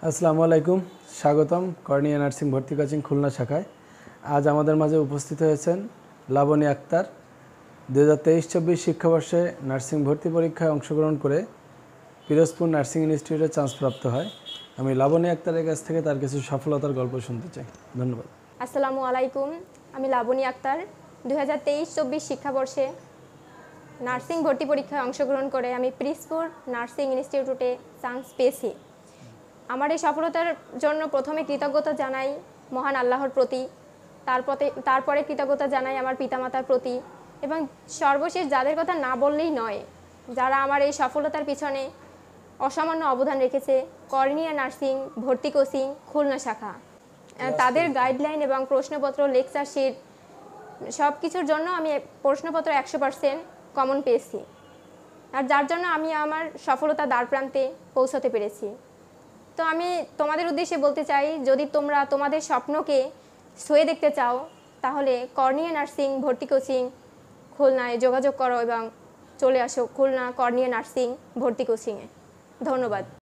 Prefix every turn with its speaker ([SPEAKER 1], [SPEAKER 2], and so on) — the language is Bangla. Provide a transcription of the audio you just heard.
[SPEAKER 1] আসসালামু আলাইকুম, স্বাগতম কর্নিয়া নার্সিং ভর্তি কোচিং খুলনা শাখায়। আজ আমাদের মাঝে উপস্থিত হয়েছেন লাবণী আক্তার। 2023-24 শিক্ষাবর্ষে নার্সিং ভর্তি পরীক্ষায় অংশগ্রহণ করে পিরোজপুর নার্সিং ইনস্টিটিউটে চান্সপ্রাপ্ত হয়। আমি লাবণী আক্তারের কাছ থেকে তার কিছু সফলতার গল্প শুনতে চাই। ধন্যবাদ।
[SPEAKER 2] আসসালামু আলাইকুম, আমি লাবণী আক্তার। 2023-24 শিক্ষাবর্ষে নার্সিং ভর্তি পরীক্ষায় অংশগ্রহণ করে আমি পিরোজপুর নার্সিং ইনস্টিটিউটে চান্স পেয়েছি। আমার এই সফলতার জন্য প্রথমে কৃতজ্ঞতা জানাই মহান আল্লাহর প্রতি, তারপরে কৃতজ্ঞতা জানাই আমার পিতামাতার প্রতি, এবং সর্বশেষ যাদের কথা না বললেই নয়, যারা আমার এই সফলতার পিছনে অসামান্য অবদান রেখেছে, কর্নিয়া নার্সিং ভর্তি কোচিং খুলনা শাখা। তাদের গাইডলাইন এবং প্রশ্নপত্র, লেকচার শিট সব কিছুর জন্য আমি প্রশ্নপত্র 100% কমন পেয়েছি, আর যার জন্য আমি আমার সফলতা দ্বারপ্রান্তে পৌঁছাতে পেরেছি। তো আমি তোমাদের উদ্দেশ্যে বলতে চাই, যদি তোমরা তোমাদের স্বপ্নকে ছুঁয়ে দেখতে চাও তাহলে কর্নিয়া নার্সিং ভর্তি কোচিং খুলনায় যোগাযোগ করো এবং চলে আসো খুলনা কর্নিয়া নার্সিং ভর্তি কোচিংয়ে। ধন্যবাদ।